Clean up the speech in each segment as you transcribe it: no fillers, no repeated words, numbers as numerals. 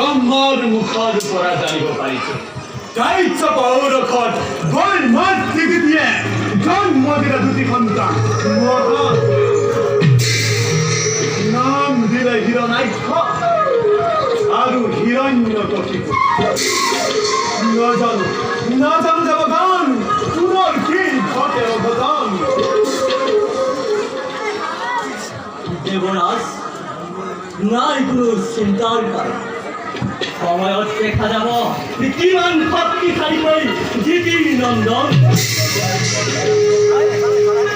ব্ৰহ্মৰ মুখৰ পৰা জানিব পাৰিছো কাইছ পৌৰখত গৈ মাত দিদি দিয়ে জন্ম দিলে দুটি সন্তান নাম দিলে হিৰণাক্ষ আৰু হিৰণ্যকশিপু নাজানো দেৱগণ পুনৰ কি ঘটে অঘটন দেৱৰাজ নাই কোনো চিন্তাৰ কাৰণ সময়ত দেখা যাব কিমান শক্তিশালীকৈ জিতি নন্দন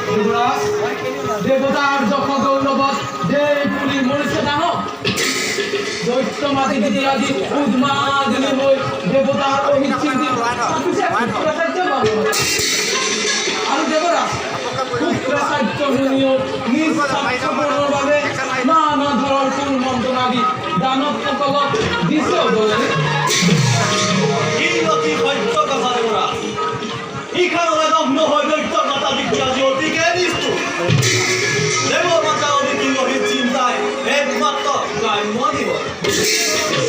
যুবরাজ দেবতার যশ গৌরবত যে পুলি মরিছে জানো দৈত্য মাতি দিদি আজি উন্মাদিনী হই দেবতার অহিচ্ছিন্তি আৰু দেবৰাজ পুত্ৰ সাহিত্যমূলীয় নিজ স্বাস্থ্যপূৰ্ণৰ বাবে নানা ধৰণৰ ফুল মন্ত্ৰণাদি দানৱসকলক দিছে বলে এই অতি সত্য কথা দেৱৰাজ ইখানলৈ দগ্ন হৈ দৈত্যৰ মাতা দেখি আজি অতিকে নিষ্ঠুৰ দেৱৰ মাতা অতি গভীৰ চিন্তাই একমাত্ৰ গ্ৰাম্য দিব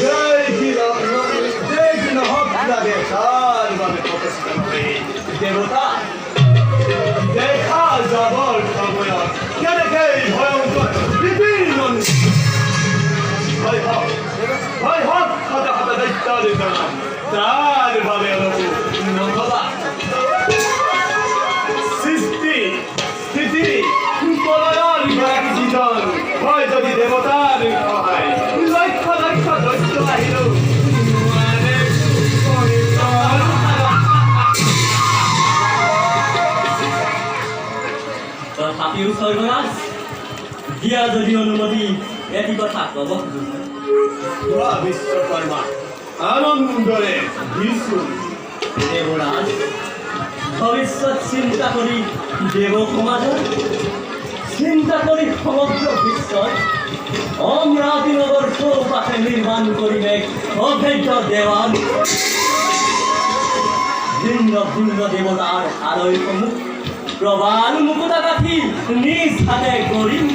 জয় কি নহওক লাগে তাৰ বাবে প্ৰচেষ্টা নকৰি দেৱতা দেখা যাবৰ সময়ত কেনেকে ভয়ংকৰ বিভিন্ন ভয় হওক হতা হতা দৈত্যৰ তাৰ বাবে অলপ নভবা সৃষ্টি স্থিতি প্ৰলয়ৰ গৰাকী যিজন হয় যদি দেৱতাৰ সহায় লক্ষ লক্ষ দৈত্য আহিলেও তথাপিও স্বৰ্গৰাজ দিয়া যদি অনুমতি এটি কথা ক'ব বিশ্বকৰ্মা আনন্দৰে দিছো দেৱৰাজ ভৱিষ্যত চিন্তা কৰি দেৱ সমাজৰ চিন্তা কৰি সমগ্ৰ বিশ্বত অমৰাৱতী নগৰ চৌপাশে নিৰ্মাণ কৰিলে অভেদ্য দেৱাল ভিন্ন ভিন্ন দেৱতাৰ আলয়সমূহ প্ৰবাল মুকুতা গাঁঠি নিজ হাতে কৰিম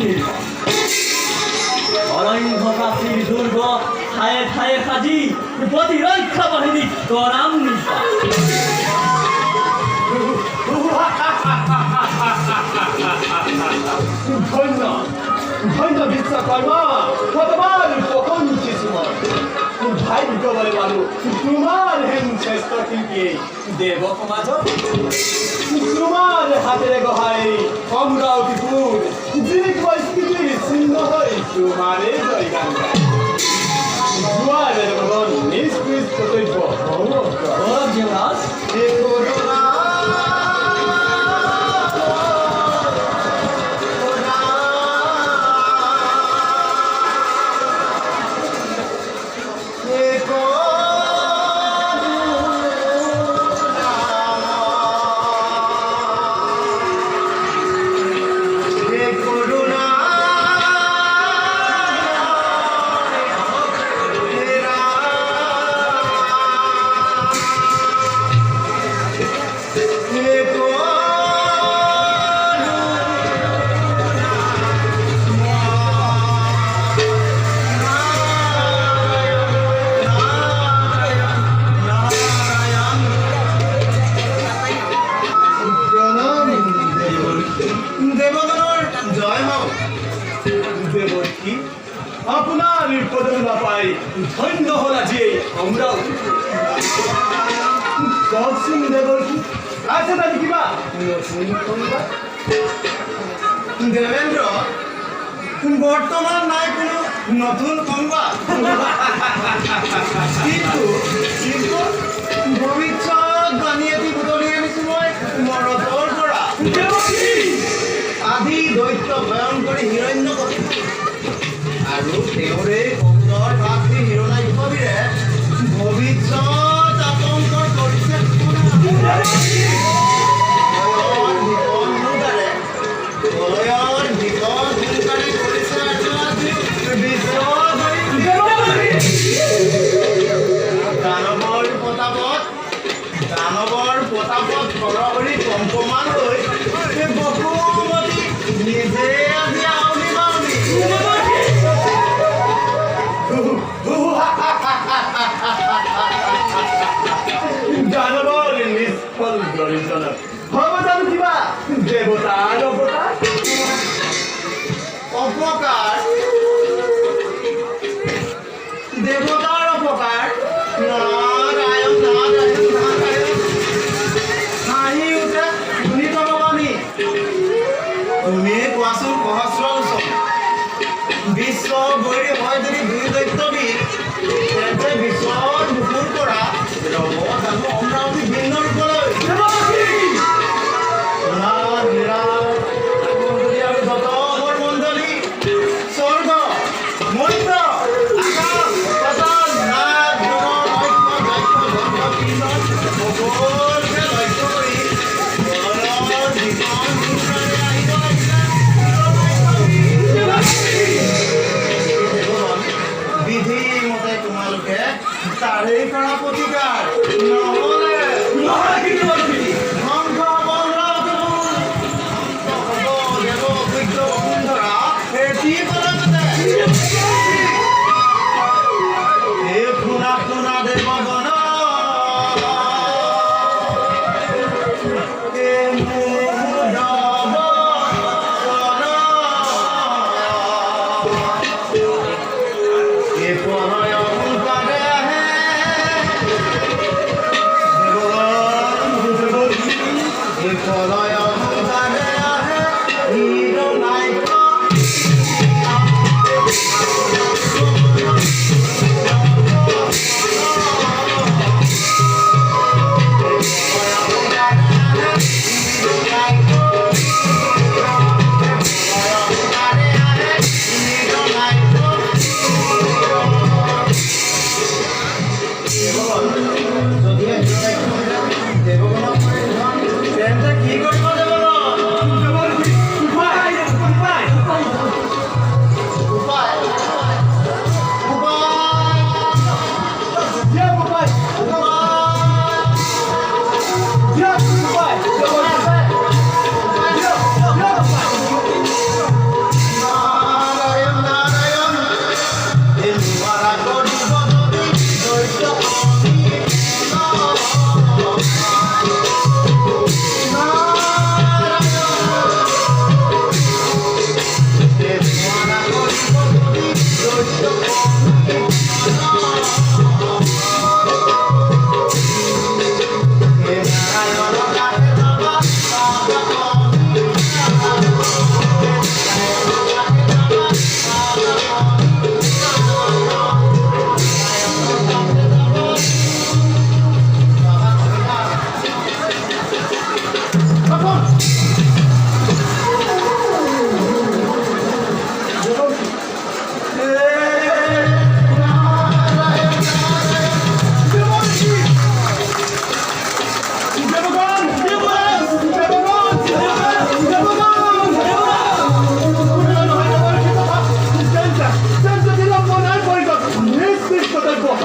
অৰণ্য প্ৰাচীৰ দুৰ্গ ঠায়ে ঠায়ে সাজি প্ৰতিৰক্ষা বাহিনী কৰাম নিশা ধন্য ধন্য বিশ্বকৰ্মা ভগৱান প্ৰশংসিছো মই ভাগ্য বলে পালো তোমাৰ হেন শ্ৰেষ্ঠ শিল্পী দেৱ সমাজত তোমাৰ হাতেৰে গঢ়াই অমৰাৱতীপুৰ যি পৰিস্থিতিৰ চিহ্ন হৈ তোমাৰে জয়গান গায় যোৱা দেৱগণ নিজ নিজ কৰ্তব্য দেৱৰাজ আপোনাৰ পদবী নাপাই ধন্য হ'ল আজিয়েই অমৰাৱতী কওকচোন দেৱৰ্ষী আছে তাতে কিবা দেবেন্দ্র বর্তমান নাই কোনো নতুন সংবাদ কিন্তু ভবিষ্যৎ বাণী এটি বুটলি আনিছো মই মৰতৰ পৰা আদি দৈত্য ভয়ংকৰী হিৰণ্যকশিপু আৰু তেওঁৰে সুন্দৰ ভাতৃ হিৰণ্যকশিপুৰে ভৱিষ্যৎ আতংক কৰিছে দানৱৰ প্ৰতাপত সৰহৰি কম্পমান হৈ বসুমতী নিজে আজি আউলি বাউলি ৱগণৰ হ'ব জানো কিবা দেৱতাৰ অৱতাৰ অপকাৰ দেৱতাৰ অপকাৰ নাৰায়ণ নাৰায়ণ নাৰায়ণ হাঁহি উঠে শুনি তলবানী তুমি কোৱাচোন সহস্ৰ ওচৰ বিশ্ব বৈৰী হয় যদি দুই দৈত্যবিদ তেন্তে বিশ্বৰ বুকুৰ পৰা ৰব জানো অমৰাৱতী ভিন্ন ৰূপলৈ তাৰেই কৰা প্ৰতিকাৰ নহ'লে ধ্বংস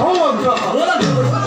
Oh,